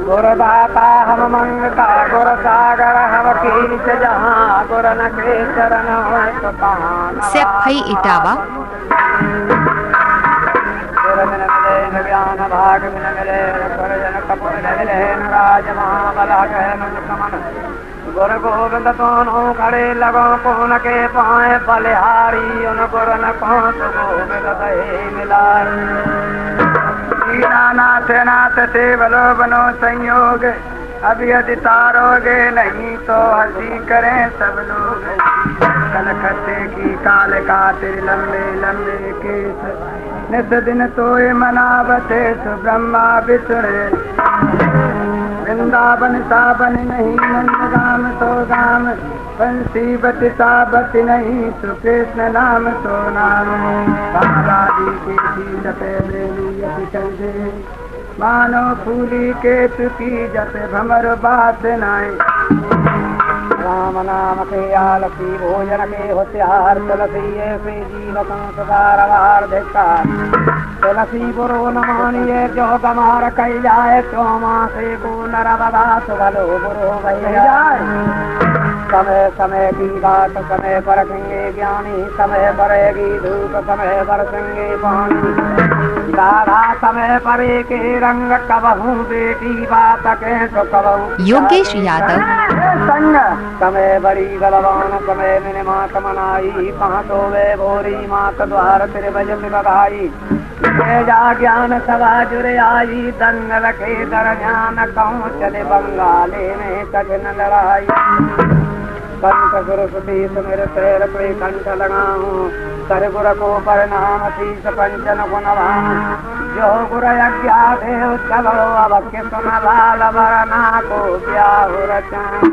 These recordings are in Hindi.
गुरदाता हम मंगता गुर सागर हम कीच जहाँ गुर न के चरण Siap Hai Itawa गुर मिन मिले ज्ञान भाग मिन मिले गुर जन कपूर मिले राज महाबला कह मन कमन गुर गोविंद दोनों खड़े लगो कौन के पाए बलिहारी उन गुर न कौन तो गोविंद दहे मिलाई नाथ नाथ से बलो बनो संयोग अभी यदि तारोगे नहीं तो हंसी करें सब लोग कलकत्ते की काल का तेरे लंबे लंबे केस नित दिन तोय मनावते सुब्रह्मा विष्णु वृंदावन सावन नहीं नंदगाम तो गाम बंसी बति साबति नहीं तो कृष्ण नाम तो नाम बालाजी की जपे बेली चंदे मानो फूली के तुकी जपे भमर बात नाय राम नाम के आलसी भोजन के होशियार तुलसी ऐसे जीवकों सुधारवार धिक्कार तुलसी बुरो न मानिए जो गमार कही जाए तो माँ से को नर बदा सुभलो बुरो भई जाए समय समय की बात समय पर रखेंगे ज्ञानी समय पड़ेगी धूप समय बरसेंगे पानी दादा समय पर के रंग कबहू बेटी बात के तो कबहू योगेश यादव संग समय बड़ी गलवान समय मैंने मात मनाई कहाँ तो वे भोरी मात द्वार तेरे भजन बधाई जा ज्ञान सभा जुरे आई दंगल के दरम्यान कहूँ चले बंगाले में कठिन लड़ाई कंठ सरस्वती सुमिर पैर पे कंठ लगाऊं कर गुर को प्रणाम शीश पंचन गुणवान जो गुर यज्ञा देव चलो अब के सुन लाल वरना को ब्याह रचाऊं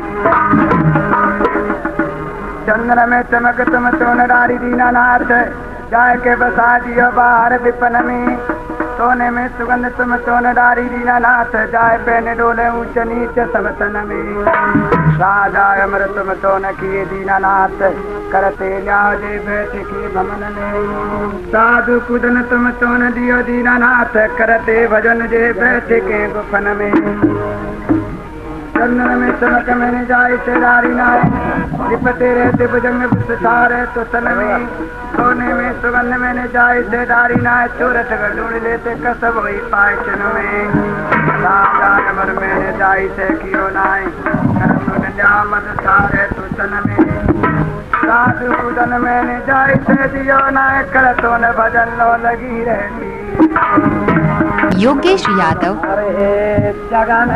चंद्र में चमक तुम तो नारी दीनानाथ जाय के बसा दियो बाहर विपन में सोने में सुगंध तुम तो नारी दीनानाथ जाय पहने डोले ऊंच नीच समतन में राजा अमर तुम तो न किए दीनानाथ करते न्याय दे बैठ की भमन में साधु कुदन तुम तो न दियो दीनानाथ करते भजन जे बैठ के गुफन में चंद्र में चमक मैंने जाए से नारी नाय लिपटे रहते भुजंग विस्तार तो सन में सोने में सुगंध मैंने जाए से नारी नाय चोरट ढूंढ लेते कसब हुई पायचन में राजा अमर मैंने जाए से कियो नाय मद सारे तो सन में साधु कुदन मैंने जाए से दियो नाय कर तो न भजन लो लगी रहती योगेश यादव अरे जगन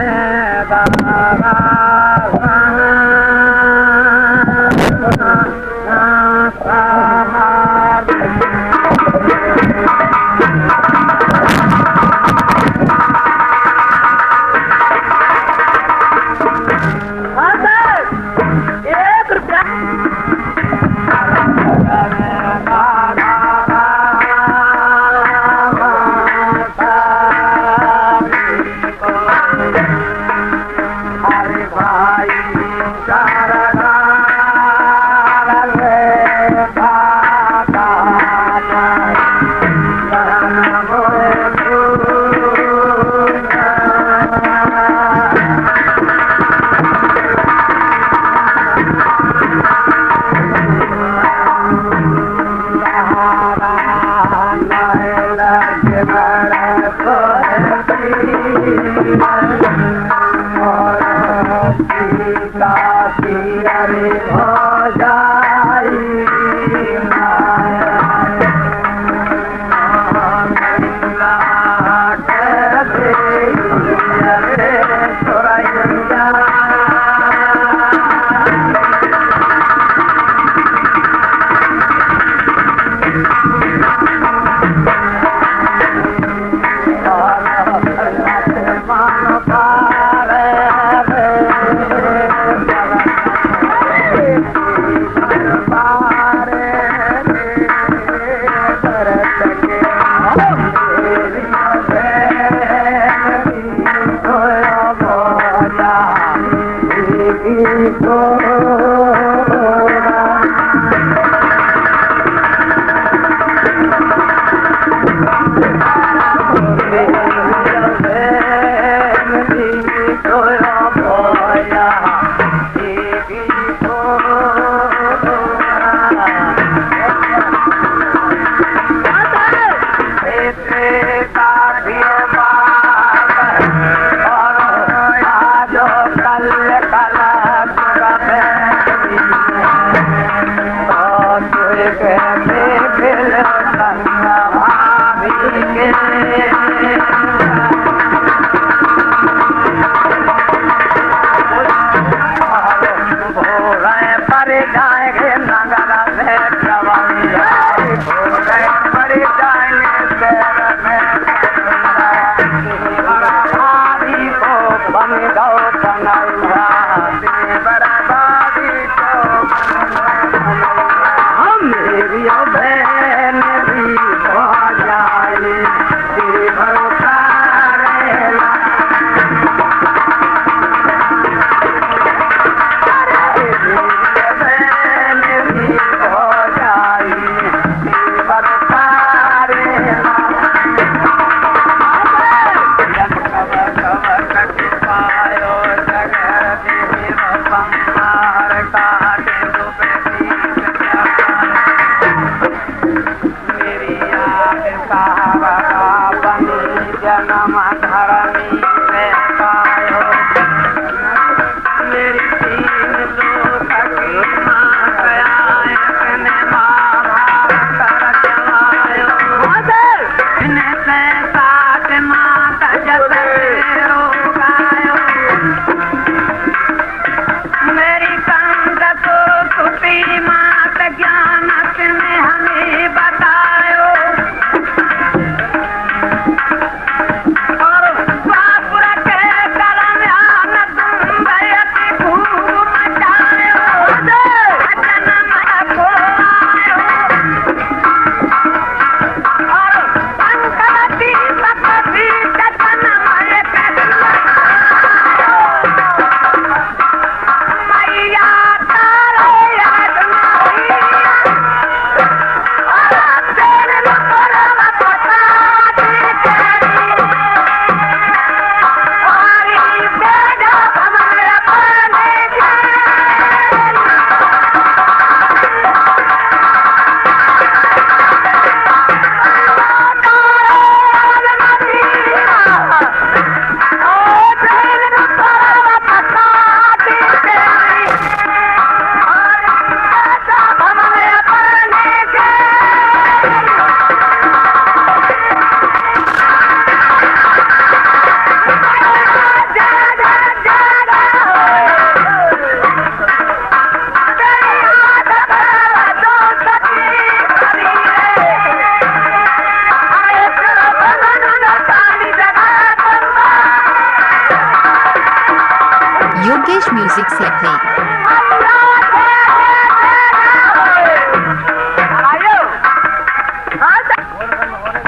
योगेश म्यूजिक से प्ले।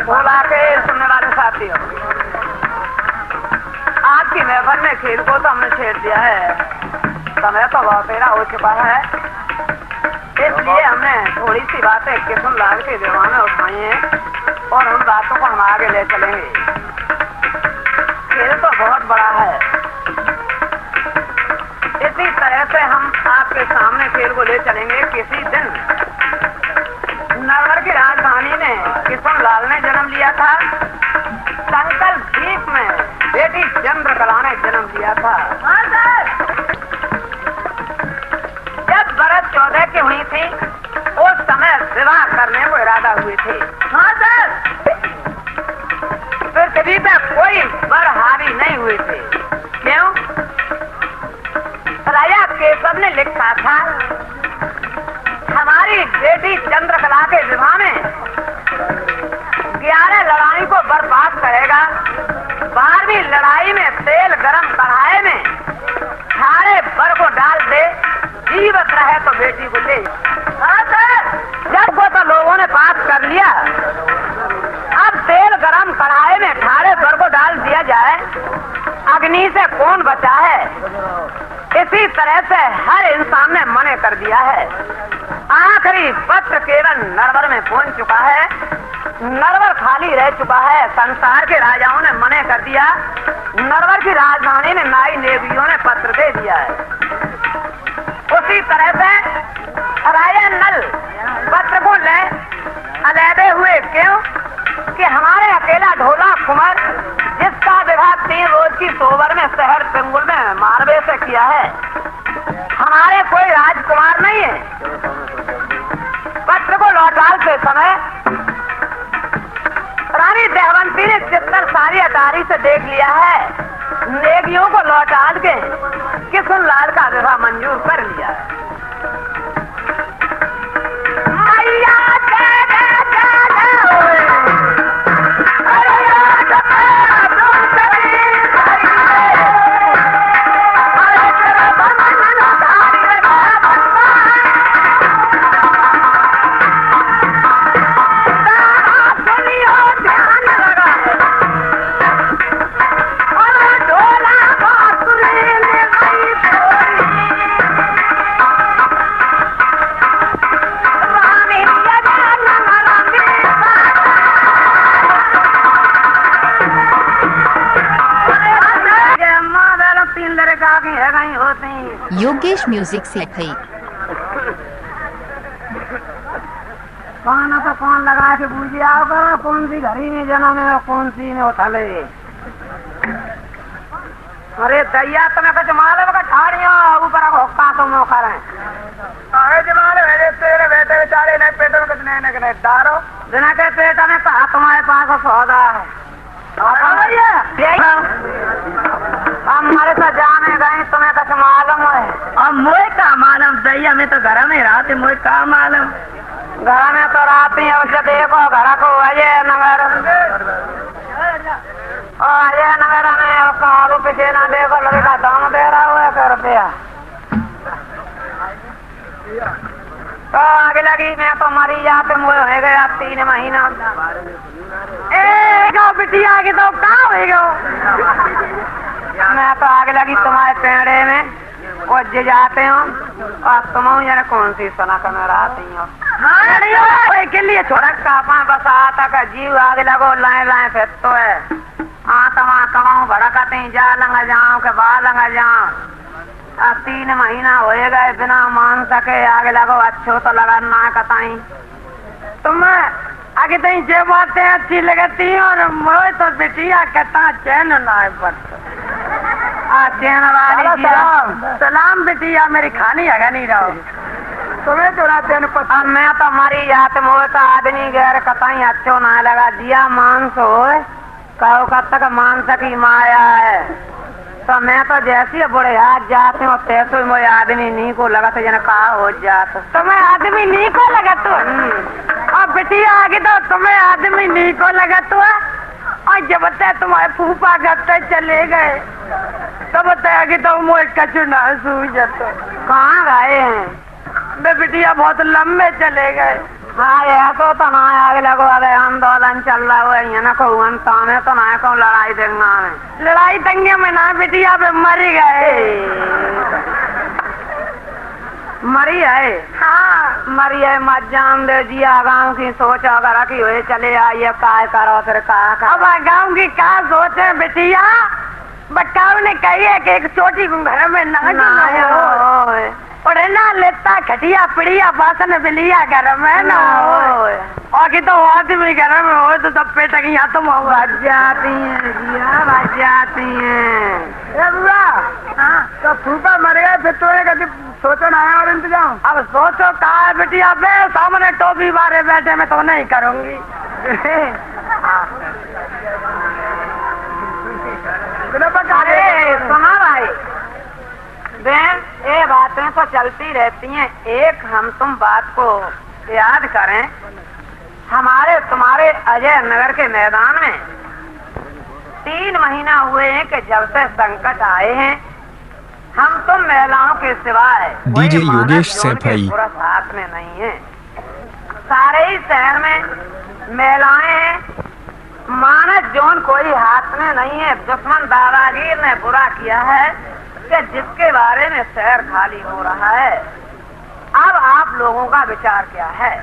बोला के सुनने वाले साथियों, आज की महफिल में खेल को तो हमने छेड़ दिया है, समय तो बहुत तेरा हो चुका है, इसलिए हमने थोड़ी सी बातें किशनलाल के दीवान में उठाई हैं और उन बातों को हम आगे ले चलेंगे। खेल तो बहुत बड़ा है, इसी तरह से हम आपके सामने खेल को ले चलेंगे। किसी दिन नरवर की राजधानी में किशनलाल ने जन्म लिया था, संकल्प द्वीप में बेटी चंद्रकला ने जन्म लिया था। जब बरस 14 की हुई थी, उस समय विवाह करने को इरादा हुए थे। पृथ्वी पे कोई वर हावी नहीं हुए थे। क्यों? राजा केशव ने लिखा था, हमारी बेटी चंद्रकला के विवाह में 11 लड़ाई को बर्बाद करेगा, 12वीं लड़ाई में तेल गरम कढ़ाई में सारे बर को डाल दे, जीवित रहे तो बेटी को ले। जब वो तो लोगों ने बात कर लिया, अब तेल गरम कढ़ाई में ठाड़े बर को डाल दिया जाए, अग्नि से कौन बचा है? इसी तरह से हर इंसान ने मने कर दिया है। आखिरी पत्र केवल नरवर में पहुंच चुका है, नरवर खाली रह चुका है। संसार के राजाओं ने मने कर दिया, नरवर की राजधानी में नाई नेवियों ने पत्र दे दिया है। उसी तरह से राजा नल पत्र को ले अलहदे हुए। क्यों? कि हमारे अकेला ढोला कुंवर, जिसका विवाह 3 रोज की सोबर में शहर पिंगुल में मारवे से किया है, हमारे कोई राजकुमार नहीं है। पत्र को लौटाल के समय रानी देवंती ने चित्तर सारी अटारी से देख लिया है, नेकियों को लौटा के किशन लाल का विवाह मंजूर कर लिया है। योगेश म्यूजिक से भाई खाना तो कौन लगा के बूझिया करो, कौन सी घड़ी में जन्म है और कौन सी में उथले। अरे दैया तुम्हें कुछ मालूम का ठाड़िया ऊपर हुक्का तो मौका रहे तेरे बेटे बेचारे नहीं पेट में कुछ नहीं डारो बिना के पेट में कहा तुम्हारे पास सौदा है। हमारे तो जाने गए तुम्हें कुछ मालूम है। अब मुझे का मालूम दैया में तो घर में रहते, मुझे का मालूम घर में तो रहती है। उसे देखो घर को अजय नगर अजय नगर में आलू पीछे ना देखो लगे का दाम दे रहा हुआ 1 रुपया तो आगे लगी मैं तो मरी जाते मुझे हो गया 3 महीना। बिटिया की तो कहाँ हो मैं तो आगे लगी तुम्हारे पेड़े में कुछ जाते हो और तुम यार कौन सी सनक में रहती हो के लिए छोड़ा कापा बस आता का जीव आगे लगो लाए लाए फिर तो है तमा कमाऊ भड़कते जा लंगा जाऊं के बाद लंगा जाऊं। 3 महीना हो गए बिना मान सके आगे लगो अच्छो तो लगा ना कताई तुम्हें आगे तो जे बातें अच्छी लगती है और मोह तो बिटिया कहता चैन ना चैन वाली सलाम बिटिया मेरी खानी है नहीं रहो तुम्हें थोड़ा चैन पता मैं तो मरी जाते मोह तो आदमी गैर कताई अच्छो ना लगा जिया मांस हो कहो कब तक मांस की माया है तो मैं तो जैसी बुढ़े हाथ जाते हो तैसे मुझे आदमी नहीं को लगा तो जन कहा हो जाता तुम्हें आदमी नहीं को लगा तो और बिटिया आगे तो तुम्हें आदमी नहीं को लगा तो और जब तक तुम्हारे फूफा करते चले गए तब तक तो मुझे कछु ना सूझ जाता कहाँ गए हैं बे बिटिया बहुत लंबे चले गए। हाँ यह तो ना आगे लगो अरे आंदोलन चल रहा हुआ है ना को ताने तो ना को लड़ाई दंगा में लड़ाई दंगे में ना बिटिया पे मरी गए मरी है। हाँ मरी है मत जान दे जिया गाँव की सोच अगर की हुए चले आइए काय करो फिर कहा अब गाँव की क्या सोच है बिटिया बच्चाओं ने कही है कि एक छोटी घर में ना पढ़े ना लेता खटिया पिड़िया बासन बिलिया घर में ना और कि तो आदमी घर में हो तो सब पेट की यहाँ तुम बच जाती है जिया बच जाती है। तो फूफा मर गए फिर तो कभी सोचो ना और इंतजाम अब सोचो कहा बिटिया बे सामने टोपी बारे बैठे मैं तो नहीं करूंगी। अरे सुना भाई बहन ये बातें तो चलती रहती हैं। एक हम तुम बात को याद करें हमारे तुम्हारे अजय नगर के मैदान में 3 महीना हुए हैं कि जब से संकट आए हैं हम तुम महिलाओं के सिवाय डीजे योगेश सैफई पूरा साथ में नहीं है। सारे ही शहर में महिलाएं हैं मानस जोन कोई हाथ में नहीं है। दुश्मन दादागीर ने बुरा किया है कि जिसके बारे में शहर खाली हो रहा है। अब आप लोगों का विचार क्या है?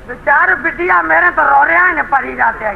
विचार बिटिया मेरे तो रोरिया ने पड़ी जाते हैं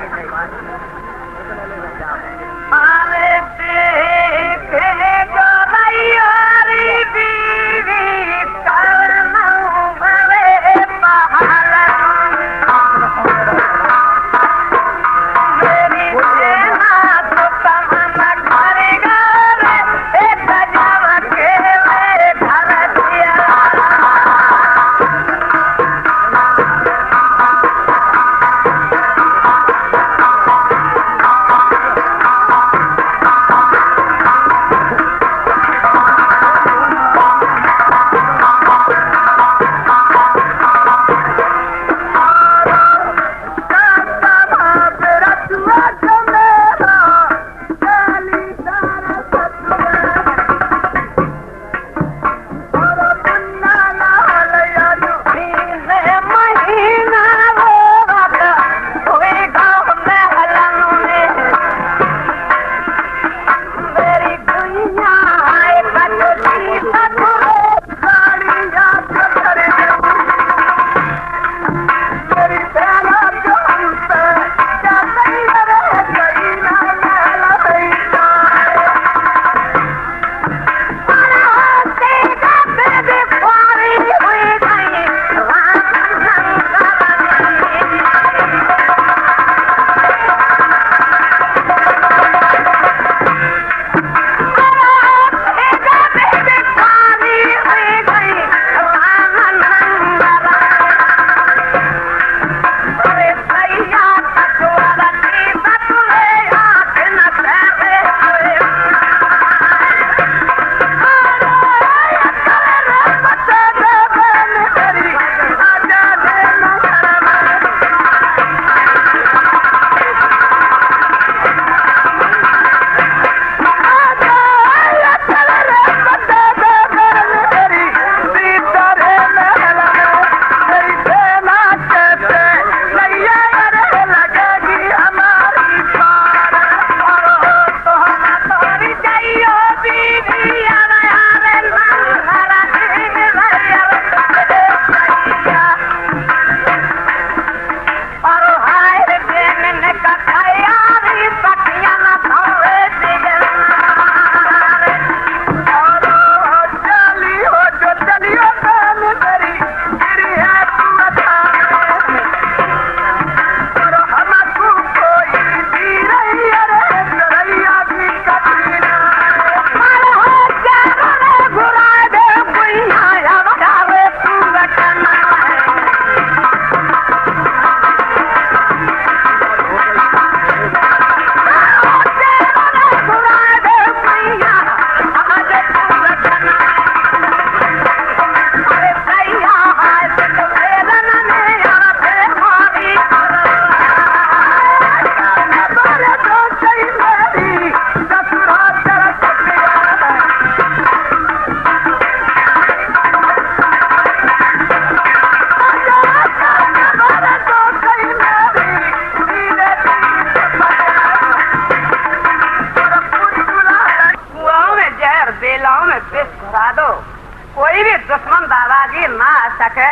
दुश्मन दादाजी ना आ सके,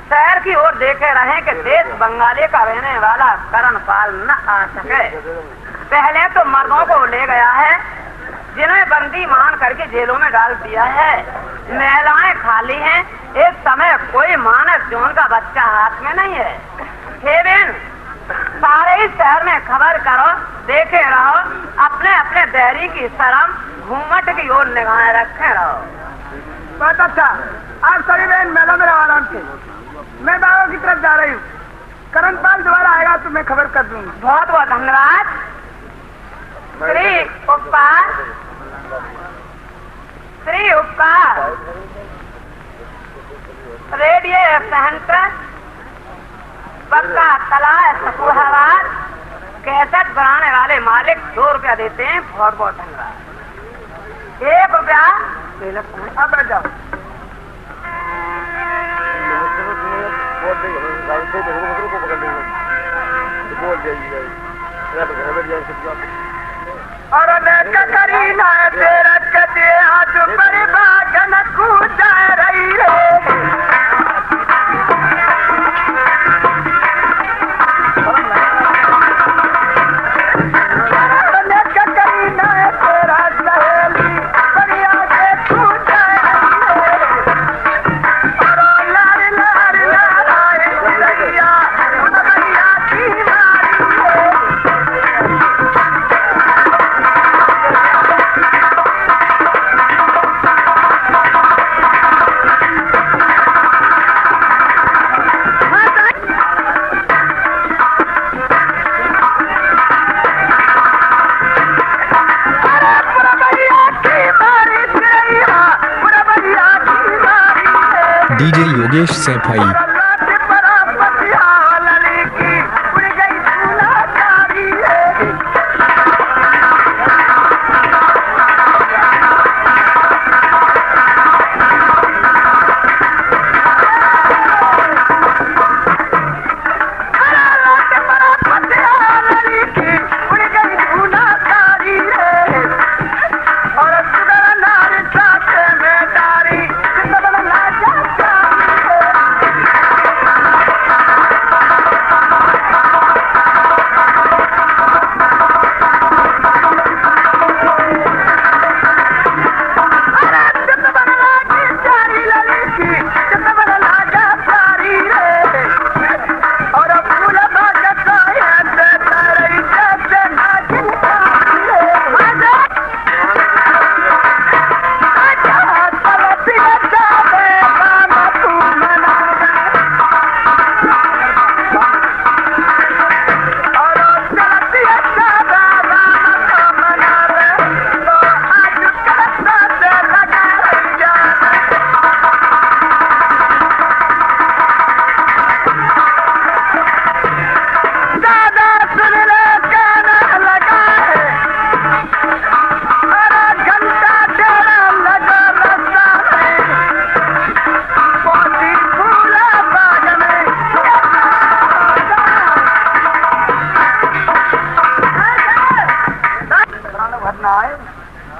शहर की ओर देखे रहे कि देश बंगाली का रहने वाला करणपाल न आ सके। पहले तो मर्दों को ले गया है, जिन्हें बंदी मान करके जेलों में डाल दिया है। महिलाएं खाली हैं, एक समय कोई मानस जोन का बच्चा हाथ में नहीं है। हे बेन, सारे ही शहर में खबर करो, देखे रहो, अपने अपने देहरी की शर्म घूमट की ओर निगाहें रखे रहो। बहुत अच्छा। आप सभी बहन मेला में रवाना थे, मैं बाबा की तरफ जा रही हूँ। करणपाल दोबारा आएगा तो मैं खबर कर दूंगी। बहुत बहुत धन्यवाद। श्री उपकार, श्री उपकार रेडियो सेंटर पक्का तला सकुहाबाद कैसेट बनाने वाले मालिक 2 रुपया देते हैं। बहुत बहुत धन्यवाद। 1 रुपया अब बैठ जाओ। और करीना तेरा कदे हाथ पर बागन कूद जा रही है। डीजे योगेश सैफई।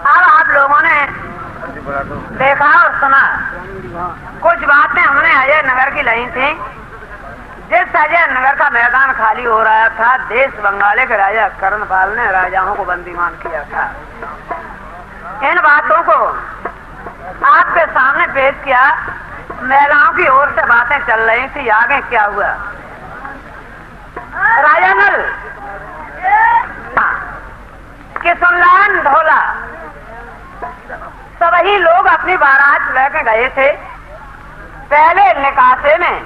अब आप लोगों ने देखा और सुना, कुछ बातें हमने अजय नगर की लाई थी। जिस अजय नगर का मैदान खाली हो रहा था, देश बंगाली के राजा करणपाल ने राजाओं को बंदीमान किया था। इन बातों को आपके सामने पेश किया। महिलाओं की ओर से बातें चल रही थी, आगे क्या हुआ। राजा नल किशनलाल ढोला सभी लोग अपनी बारात लेके गए थे। पहले निकासे में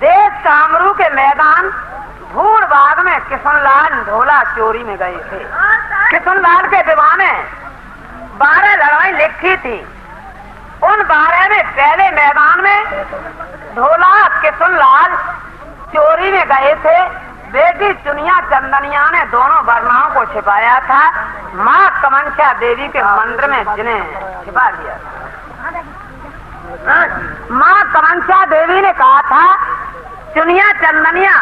देश कामरू के मैदान भूड़ बाग में किशनलाल ढोला चोरी में गए थे। किशनलाल के विवाह में 12 लड़ाई लिखी थी। उन 12 में पहले मैदान में ढोला किशनलाल चोरी में गए थे। बेटी चुनिया चंदनिया ने दोनों वर्णाओं को छिपाया था। माँ कमंचा देवी के मंदिर में जिन्हें छिपा दिया। माँ कमंचा देवी ने कहा था, चुनिया चंदनिया,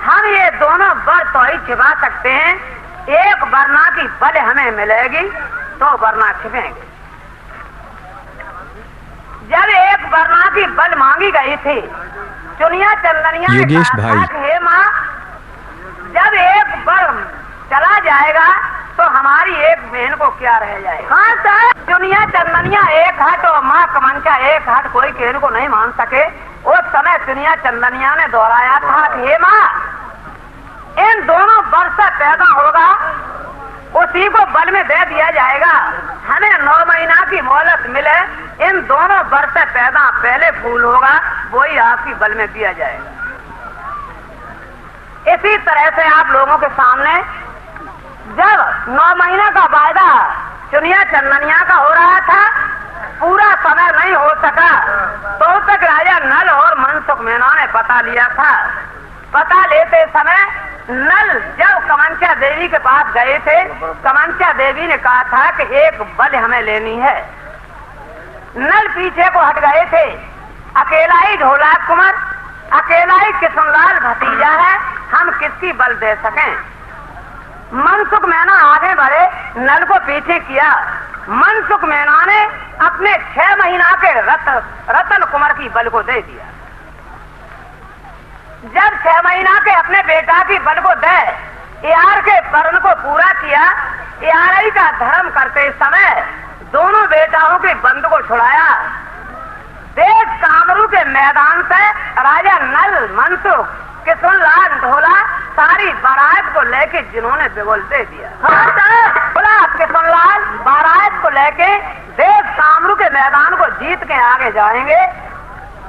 हम ये दोनों वर तो ही छिपा सकते हैं, एक वरना की बल हमें मिलेगी तो वरना छिपेंगे। जब एक वर्णा की बल मांगी गई थी, चुनिया चंदनिया ने योगेश कहा भाई। था कि हे माँ, जब एक वर चला जाएगा तो हमारी एक बहन को क्या रह जाएगा। हाँ सर, चुनिया चंदनिया एक हट और माँ कमंचा एक हट, कोई कहने को नहीं मान सके। उस समय चुनिया चंदनिया ने दोहराया था कि हे माँ, इन दोनों वर्ष से पैदा होगा उसी को बल में दे दिया जाएगा, हमें 9 महीना की मोहलत मिले, इन दोनों वर्ष से पैदा पहले फूल होगा वही आपकी बल में दिया जाएगा। इसी तरह से आप लोगों के सामने जब 9 महीने का वायदा चुनिया चंदनिया का हो रहा था, पूरा समय नहीं हो सका, तो तक राजा नल और मनसुख मेनन ने पता लिया था। पता लेते समय नल जब कमंचा देवी के पास गए थे, कमंचा देवी ने कहा था कि एक बल हमें लेनी है। नल पीछे को हट गए थे, अकेला ही ढोला कुमार, अकेला ही किशनलाल भतीजा है, हम किसकी बल दे सकें। मनसुख मेना आगे बढ़े, नल को पीछे किया। मनसुख मेना ने अपने 6 महीना के रतन कुमार की बल को दे दिया। जब 6 महीना के अपने बेटा की बल को दे यार के वर्ण को पूरा किया, यार का धर्म करते समय दोनों बेटाओं के बंद को छुड़ाया। देश कामरू के मैदान से राजा नल मनसुख किशनलाल ढोला सारी बारात को लेके जिन्होंने बिगुल दे दिया। बोला किशनलाल बारात को लेके देश कामरू के मैदान को जीत के आगे जाएंगे,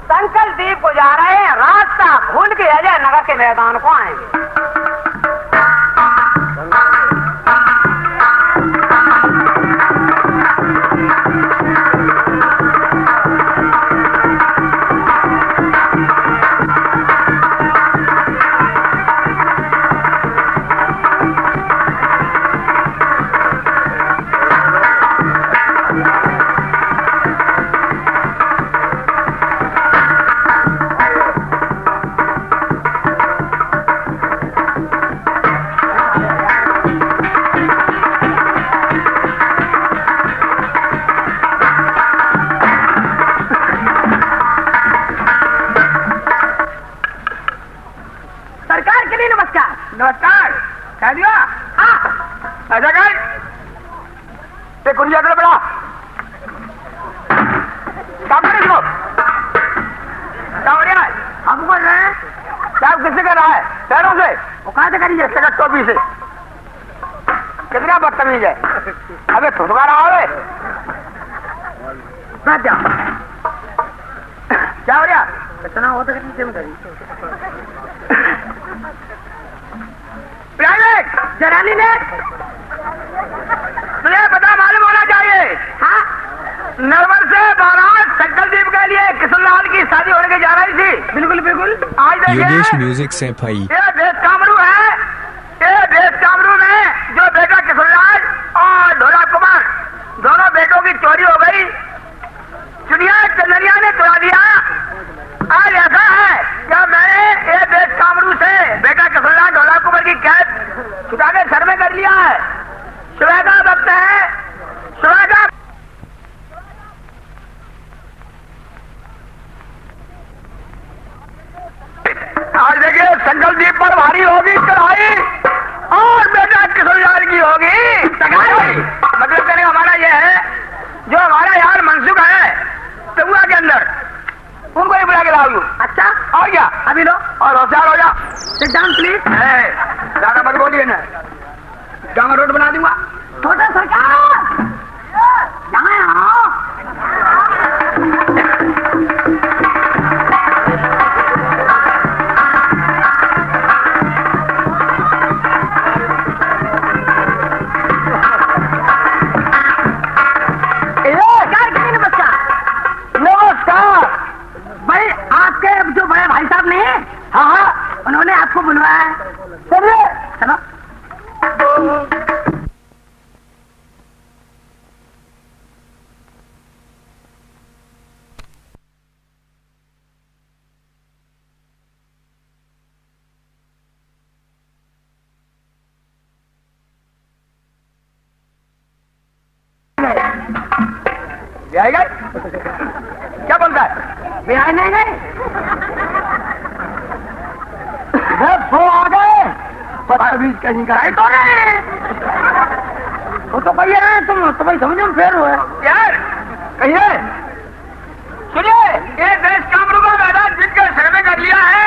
संकल्प द्वीप को जा रहे हैं, रास्ता भूल के अजय नगर के मैदान को आएंगे। नमस्कार, कह दिया? हाँ, ऐसा कर, ते कुंजी अगले बढ़ा, काम करें इसको, क्या हो रहा है? हम कर रहे हैं, साहब किससे कर रहा है? पैरों से, वो कहाँ से करिए? सगट टोपी से, कितना बदतमीज है, अबे थुथका रहा है, क्या क्या हो रहा? इतना होता है नीचे में प्राइवेट जरानी ने तुझे पता मालूम होना चाहिए। हाँ, नरवर से बारात संकल्प के लिए किशनलाल की शादी होने के जा रही थी। बिल्कुल बिल्कुल। आज योगेश म्यूजिक सैफई। ये देश कामरू है, ये देश कामरू में जो बेटा किशनलाल और ढोला कुमार दोनों बेटों की चोरी हो गई, चुनिया चंदनिया ने चुरा दिया। आज ऐसा है क्या मैंने ये देश कामरू से बेटा किशनलाल ढोला कुमार की कैद छुटा के सर में कर लिया है। सुबह का वक्त है, सुबह का आज देखिए संकल्प द्वीप पर भारी होगी कढ़ाई और बेटा किशनलाल की होगी सगाई। मतलब कहने हमारा ये है, जो हमारा यार मनसुख है तमुआ के अंदर, उनको ही बुला के लाओ। अच्छा, और क्या? अभी लो और होशियार हो जाओ। Sit down please. ज्यादा मत बोलिए ना, डांगा रोड बना दूंगा। छोटा सरकार नमस्कार भाई, आपके जो बड़े भाई साहब नहीं है, हाँ हाँ, उन्होंने आपको बुलवाया है। चलिए चलो। क्या बिहार नहीं गए सो आ गए बीच कहीं का तो नहीं वो तो कहिए रहे तुम भाई समझो फेर हुए यार कहिए सुनिए ये देश कामरों का मैदान जिनका सर्वे कर लिया है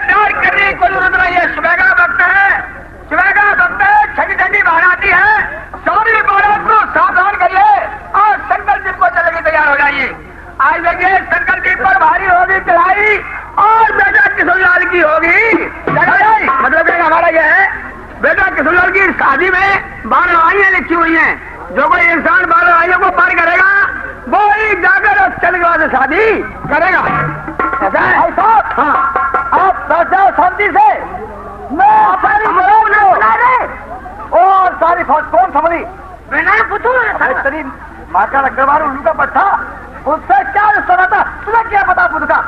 डार करने को जरूरत नहीं है सुबह का वक्त है ठंडी ठंडी बाहर आती है सारी बारात को सावधान करिए और संकल्प जीप को चलने की तैयार हो जाइए आज देखिए संकल्प जीप पर भारी होगी चढ़ाई और बेटा किशोरलाल की होगी मतलब हमारा यह है बेटा किशोरलाल की शादी में 12 आइयां लिखी हुई हैं जो कोई इंसान 12 आइयों को पार करेगा वो ही जाकर चल के बाद शादी करेगा ऐसा है हाँ आप बैठ जाओ शांति से मैं बुला रहे और सारी फौज कौन संभली मैंने पूछू माँ का अग्रवाल उनका पट्टा उससे क्या सुना था तुम्हें क्या पता खुद का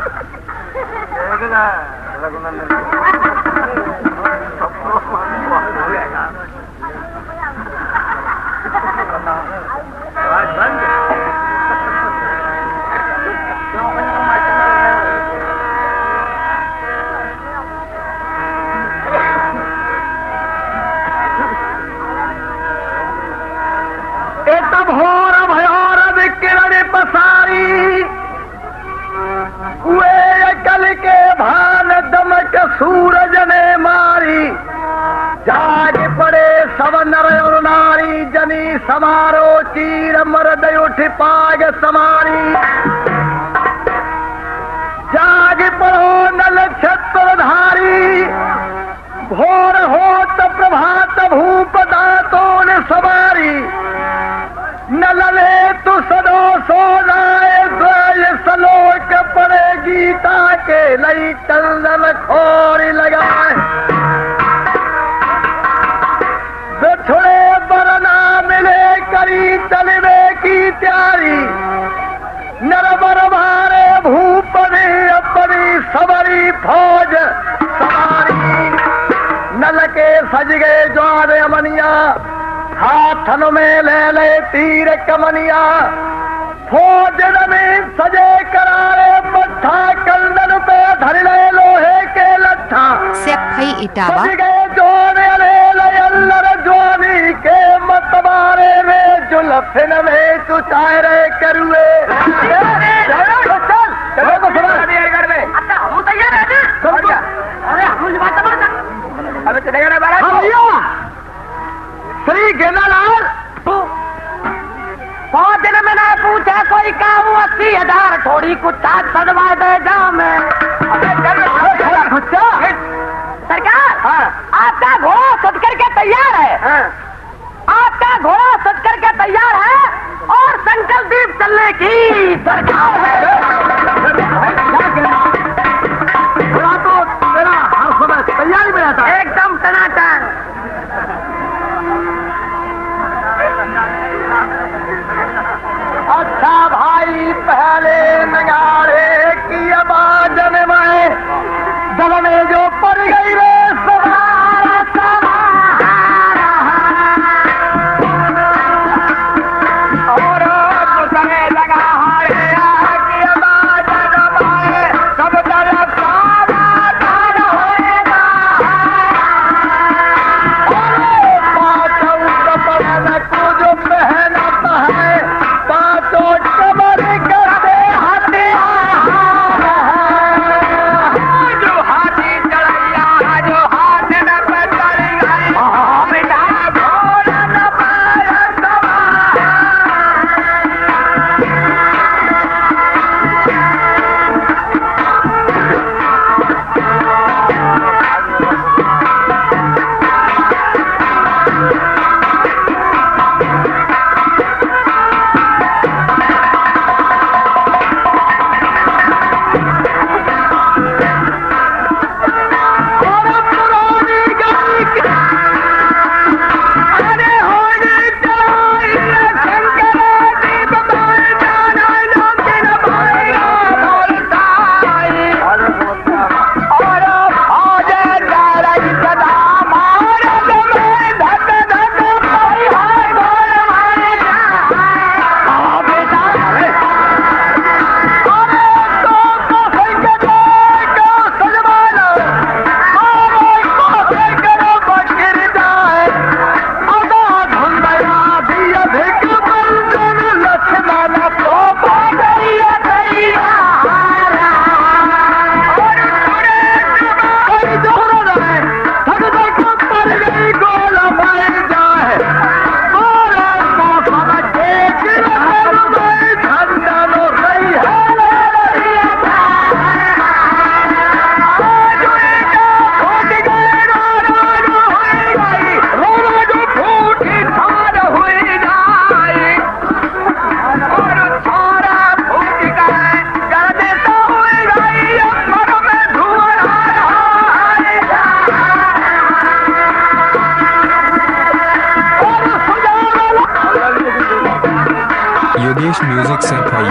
तब होर भयोर किरण पसारी हुए कल के भान दमक सूरज ने मारी जाग पड़े सब नर और नारी जनी समारो चीर मर्द उठ पाग समारी जाग पड़ो नल छत्रधारी भोर होत प्रभात भूप दातों ने सवारी नलने तु सदो सो जाए द्वय सलोक पड़े गीता के नई चंदन खोरी लगाए बिछड़े बरना मिले करी तलवे की त्यारी नरबर भारे भूप ने अपनी सवरी फौज सवारी नल के सज गए ज्वार अमनिया हाथन में ले तीर कमनिया फौज में सजे करारे मट्ठा कंदन पे धर ले लोहे के लट्ठा सेफई इटावा सज गए जोने अल्लर जोनी के मतबारे में जुल्फिन में तू चाहरे करुए चलो तो सुना कर ले अच्छा हम तैयार है ना अरे हम बात अबे चलेगा ना बारात श्री गेंदालाल पाँच दिन में ना पूछा कोई काम 80,000 थोड़ी कुछ सदवा दे जाओ मैं सरकार आपका घोड़ा सज करके तैयार है आपका घोड़ा सज करके तैयार है और संकल्प दीप चलने की सरकार है घोड़ा तो तेरा हर समय तैयारी में रहता है एकदम टनाटन अच्छा भाई पहले नगाड़े की आवाज में जब में जो पड़ गई रे और समय लगा की आवाज म्यूजिक सैफई।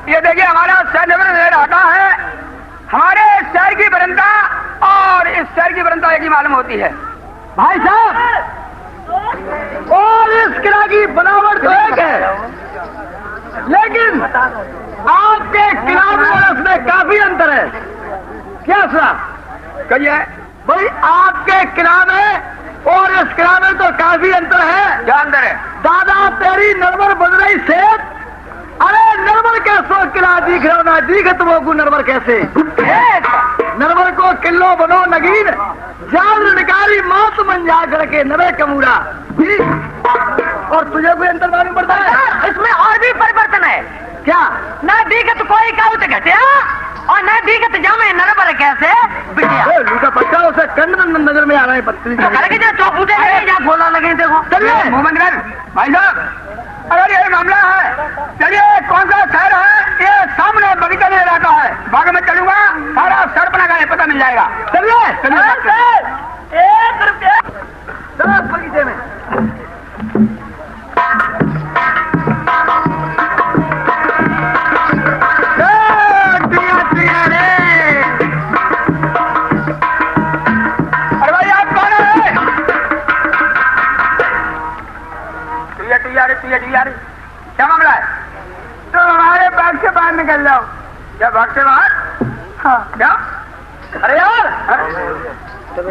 ये देखिए हमारा शहर नगर आता है। हमारे शहर की बरंदा और इस शहर की बरंदा एक ही मालूम होती है भाई साहब। और इस किला की बनावट तो एक है, लेकिन आपके किला में और उसमें काफी अंतर है। क्या साहब कहिए भाई, आपके किला में और इस किला में तो काफी अंतर है। क्या अंतर है? दादा तेरी नरवर बन रही सेठ। अरे नरवर कैसो किला दिख रहा ना दिख तुमको नरवर कैसे? नरवर को किलो बनो नगीन जान निकारी मौत मंजा करके नवे कमूरा। और तुझे कोई अंतर मालूम पड़ता है? इसमें और भी परिवर्तन है। क्या? न दिखत कोई काउत घटिया और न दिखत जामे नरबर कैसे बिटिया। लूटा पट्टा उसे कंड नजर में आ रहा है पत्ती करके जो चौपूटे लगे या गोला लगे देखो। चलिए मोहम्मद भाई साहब, अगर ये मामला है, चलिए कौन सा शहर है? ये सामने बगीचा में इलाका है। बाग में चलूंगा, सारा सड़प लगा है, पता मिल जाएगा। चलिए चलिए। 1 रुपया 10 बगीचे में। अरे भाई आप कौन है? यार क्या मामला है? तो हमारे बाग से बाहर निकल जाओ। क्या बाग से बाहर? हाँ क्या? अरे यार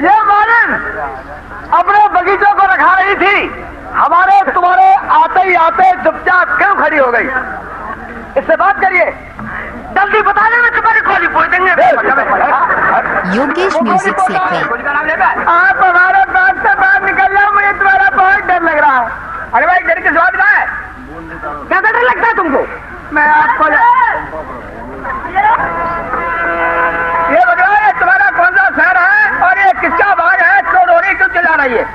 ये मालिन अपने बगीचों को रखा रही थी, हमारे तुम्हारे आते ही आते चुपचाप क्यों खड़ी हो गई? इससे बात करिए। जल्दी बताने में तुम्हारी खोली पोड़ देंगे। योगेश म्यूजिक सैफई। आप हमारे बाग से बाहर निकल जाओ, मुझे तुम्हारा बहुत डर लग रहा है। अरे भाई डर किस बात का है? क्या डर लगता है तुमको? मैं आपको ये बताओ, ये तुम्हारा कौन सा शहर है और ये किसका बाग है? तो डोरी क्यों चला रही है?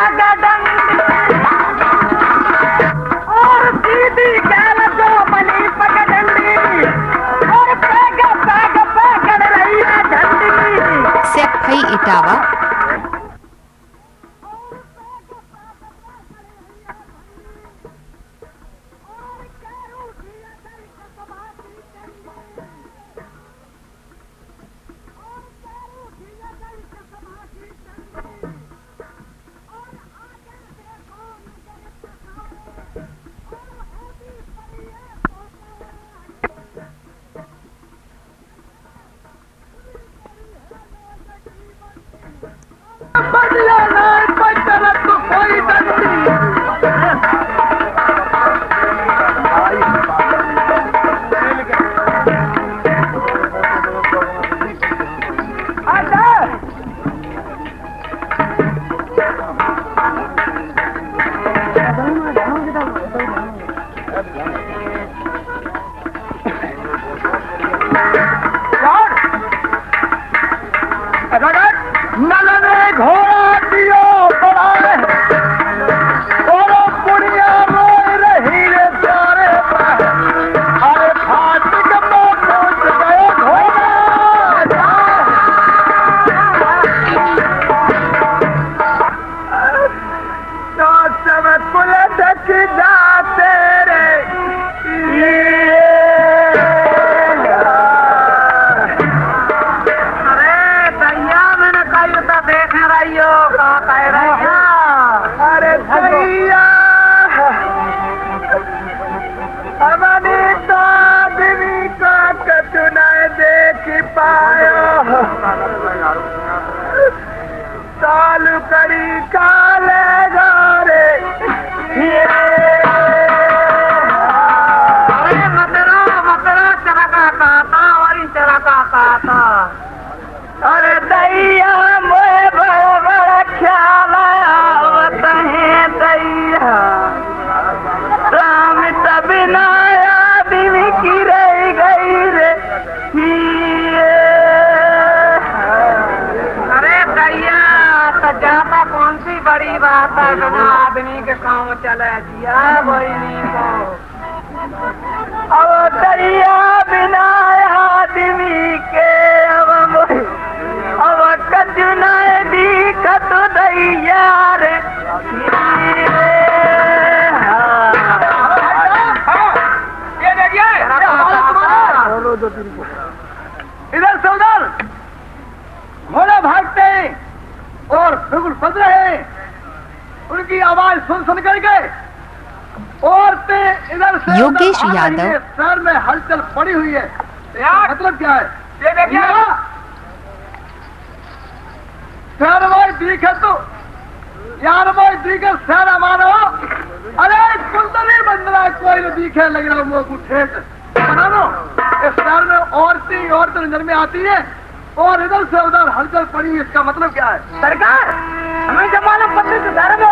पगडंडी और सीधी गैल जो बनी पगडंडी और पैग पकड़ रही है झंडी। सेक्फई इटावा बदला नहीं बचत तो कोई डंडी। नलने घोड़ा दियो बड़ा और पुड़िया रोए रही रे प्यारे अरे फाटक में पहुंच गए घोड़ा। तो सब कुल ढक जाते रे अरे भैया हमारी तो आदमी का कतुनाए देख पायो सालू करी काले गोरे। अरे मतरो चरका काता और चरका काता। अरे दैया मोए बड़ा ख्याल आवत है दैया राम तबिना आदमी की रह गई रे। अरे दैया तो जाता कौन सी बड़ी बात है बिना आदमी के काम चले जिया बहनी को। अब दैया बिना आदमी के अब कजुना दिखत दैया रे। इधर से उधर घोड़े भागते और बिल्कुल फंस रहे उनकी आवाज सुन करके औरतें इधर से योगेश यादव शहर में हलचल पड़ी हुई है। मतलब क्या है ये देखिए शहर में दिखे तो यार भाई दिखे शहर मानो अरे कुंडली बंद रहा है कोई नहीं दिखे लग रहा मुँह को ठेठ बना लो। इस शहर में औरतें नजर में आती है और इधर से उधर हलचल पड़ी हुई। इसका मतलब क्या है सरकार हमें जब मालूम पत्नी से शहर में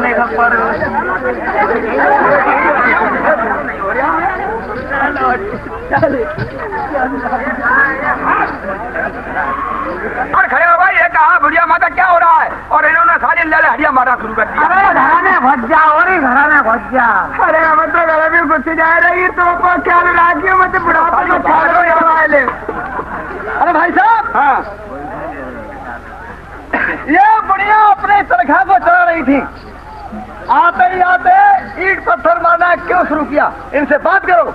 नहीं खबर और खड़े हो भाई, ये कहा बुढ़िया माता क्या हो रहा है? और इन्होंने सारी लड़े हड़िया मारना शुरू कर दिया। अरे घर में घुस जा, और ही घर में घुस जा। अरे हम तो घर में घुस जा रही तो क्या लगा मत बुढ़ापा में वाले। अरे भाई साहब, हाँ ये बुढ़िया अपने चरखा को चला रही थी, आते ही आते ईंट पत्थर मारना क्यों शुरू किया? इनसे बात करो।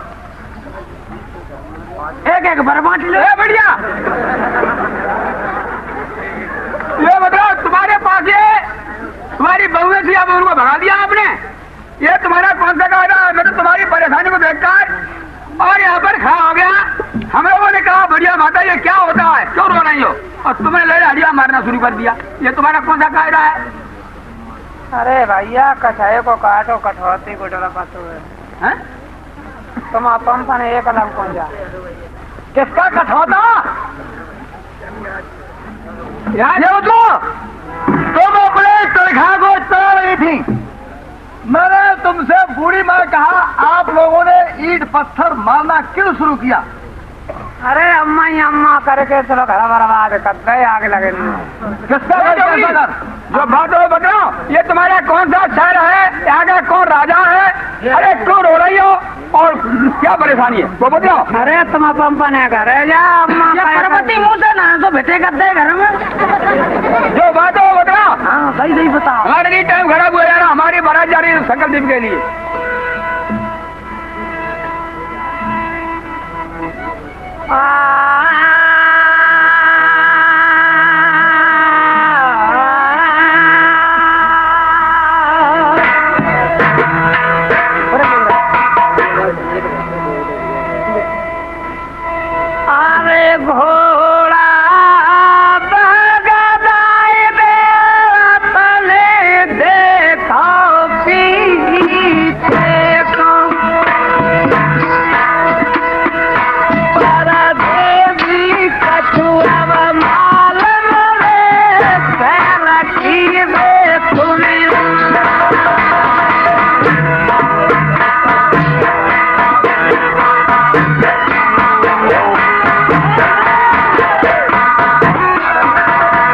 एक एक बर्बाद ले बढ़िया, ये बताओ तुम्हारे पास ये तुम्हारी बहू थी, अब उनको भगा दिया आपने। ये तुम्हारा कौन सा कायदा है? मैं तो तुम्हारी परेशानी को देखकर और यहाँ पर खड़ा हो गया। हम लोगों ने कहा बढ़िया माता ये क्या होता है, क्यों रो रही हो? और तुमने लड़े हड़िया मारना शुरू कर दिया। ये तुम्हारा कौन सा कायदा है? अरे भैया, कसाई को काटो, कठौती को डरा पातो है। तुम अपन पर एक कदम कौन जा। किसका कठौता? ये बतलो, तुम अपने चरखा को चला रही थी, मैंने तुमसे बूढ़ी माँ कहा आप लोगों ने ईंट पत्थर मारना क्यों शुरू किया? अरे अम्मा ही अम्मा करके चलो घर बर्बाद कर दे, आग लगे। किसका घर? जो बात हो बताओ, ये तुम्हारा कौन सा शहर है? यहाँ का कौन राजा है? अरे क्यों रो रही हो और क्या परेशानी है वो बताओ। अरे तुम अपन ने घर है जा, अम्मा पर्वती मुँह से ना तो बेटे कर दे घर में। जो बात हो बताओ। हाँ सही सही बताओ। हमारे लिए टाइम खराब हो जा रहा, हमारी बारात जा रही है संकल्प के लिए। अरे घोड़ा बगदाई दे तले देखो पीछे को, परदेवी कछुआ माल मरे पैर की वे तुम्हें।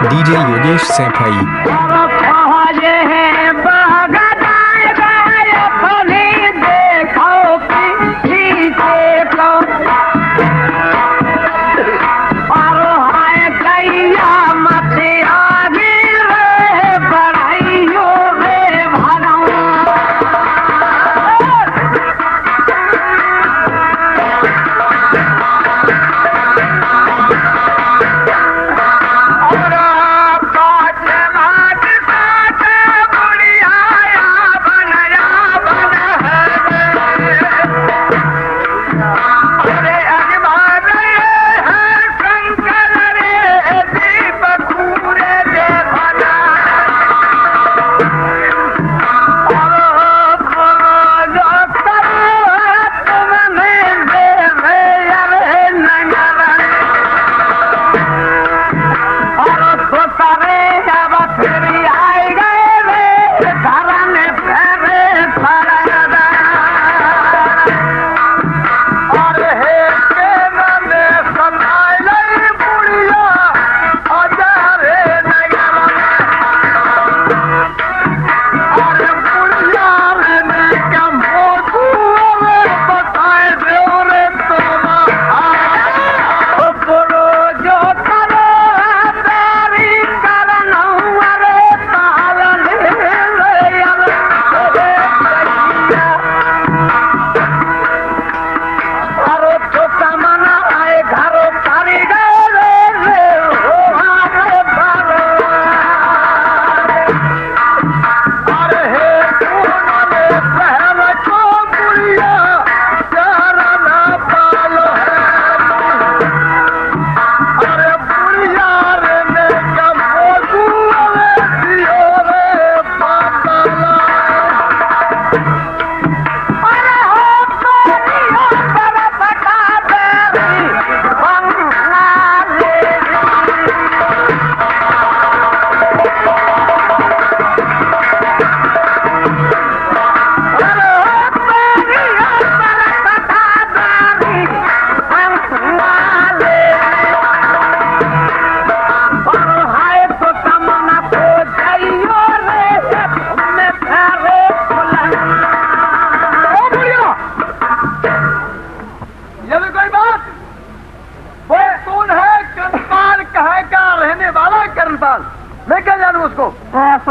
DJ Yogesh Senpai. और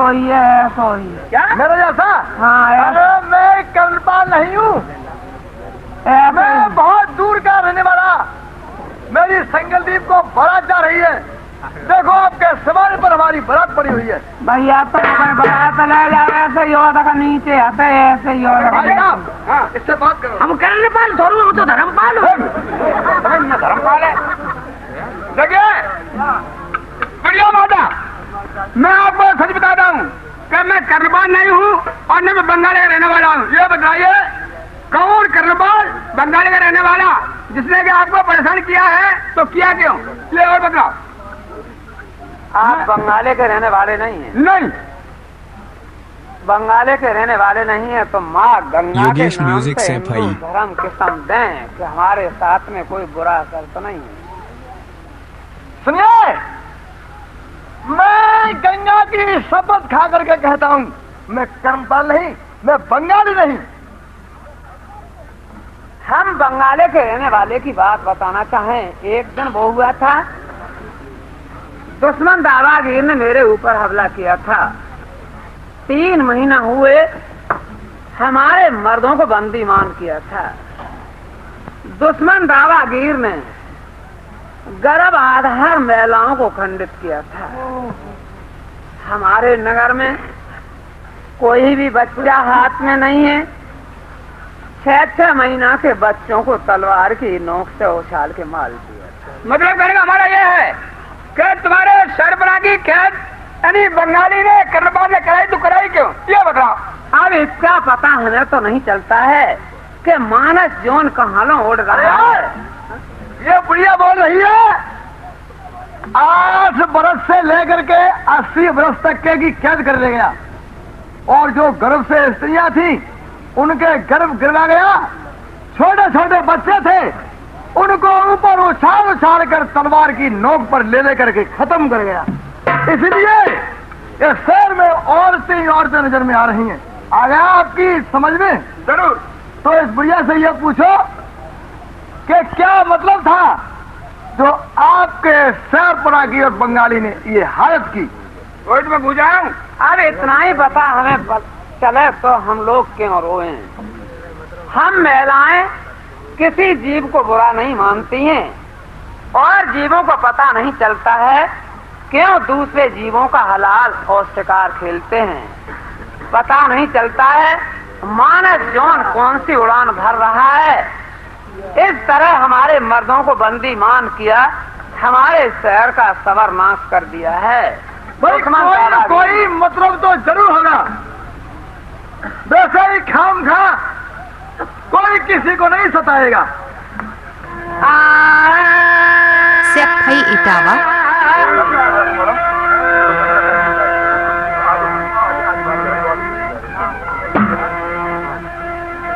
सोई है सोई। क्या मेरे जैसा? हाँ अरे मैं कर्णपाल नहीं हूँ, मैं बहुत दूर का रहने वाला। मेरी संगलदीप को बारात जा रही है। देखो आपके सवारी पर हमारी बारात पड़ी हुई है। भैया तो बारात ले जा, ऐसे योद्धा का नीचे आते ऐसे योद्धा। इससे बात करो। हम कर्णपाल थोड़ी, हम तो धर्मपाल हो। धर्मपाल है। देखिए बढ़िया माता, मैं आपको सच बताता हूँ कि मैं कर्णपाल नहीं हूँ और न मैं बंगाली का रहने वाला हूँ। ये बताइए कौन कर्णपाल बंगाली का रहने वाला जिसने कि आपको परेशान किया है? तो किया क्यों? ये और बताओ। आप बंगाली के रहने वाले नहीं हैं? नहीं, बंगाली के रहने वाले नहीं है तो माँ गंगा के योगेश नाम म्यूजिक से सैफई। हिंदू धर्म कसम दें कि हमारे साथ में कोई बुरा असर तो नहीं है। सुनिए, मैं गंगा की शपथ खा करके कहता हूँ, मैं कर्णपाल नहीं, मैं बंगाली नहीं। हम बंगाली के रहने वाले की बात बताना चाहें। एक दिन वो हुआ था, दुश्मन दावागीर ने मेरे ऊपर हमला किया था। 3 महीना हुए हमारे मर्दों को बंदी मान किया था। दुश्मन दावागीर ने गर्भ आधार महिलाओं को खंडित किया था। हमारे नगर में कोई भी बच्चा हाथ में नहीं है। 6 महीना के बच्चों को तलवार की नोक से उछाल के मार दिया। मतलब कहने का हमारा ये है कि तुम्हारे सरबराह की कैद यानी बंगाली ने कर्णपाल ने कराई, तो कराई क्यों? ये बताओ। अब इसका पता हमें तो नहीं चलता है कि मानस जोन कहां उड़ रहा है। ये बुढ़िया बोल रही है 8 बरस से लेकर के 80 बरस तक के की कैद कर ले गया, और जो गर्भ से स्त्रियां थी उनके गर्भ गिरा गया। छोटे छोटे बच्चे थे, उनको ऊपर उछाल उछाल कर तलवार की नोक पर ले लेकर के खत्म कर गया। इसलिए ये शहर में औरतें नजर में आ रही हैं। आ गया आपकी समझ में? जरूर। तो इस बुढ़िया से ये पूछो कि क्या मतलब था जो आपके सरपरा की और बंगाली ने ये हालत की? वही तो मैं बुझाऊं। अब इतना ही पता हमें चले तो हम लोग क्यों रोए। हम महिलाएं किसी जीव को बुरा नहीं मानती हैं और जीवों को पता नहीं चलता है क्यों दूसरे जीवों का हलाल और शिकार खेलते हैं। पता नहीं चलता है मानस जौन कौन सी उड़ान भर रहा है। इस तरह हमारे मर्दों को बंदी मान किया, हमारे शहर का सर्वनाश कर दिया है। कोई मतलब तो जरूर होगा। वैसे ही खाम खा कोई किसी को नहीं सताएगा। सैफई इटावा।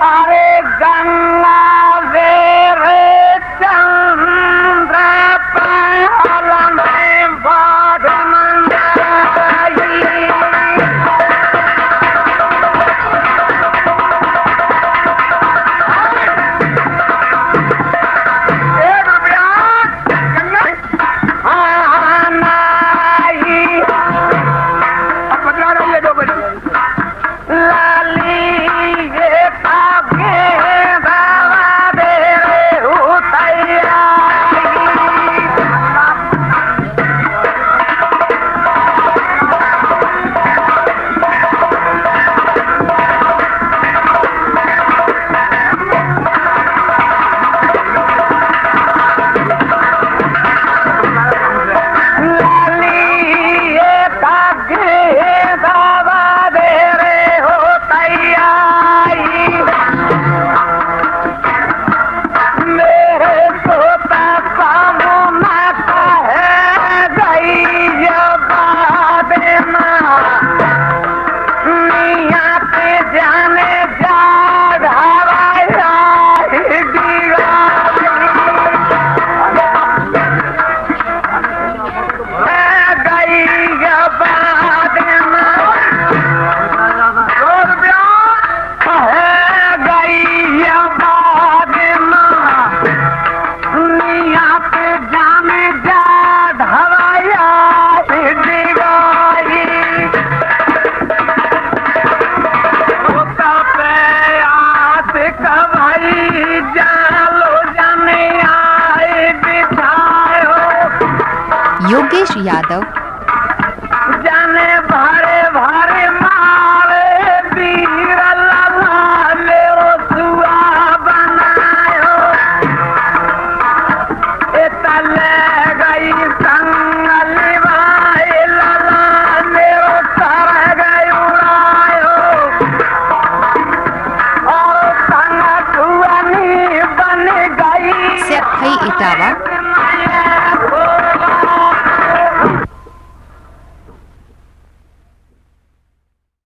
अरे गंगा रे चंद्र पाल में सुरेश यादव, जाने भारे भारे मारे वीर लला मेरो सुआ बनायो इतले गई संगली भाई लला मेरो सर गई उड़ायो और संग सुअनी बन गई सेखई इटावा,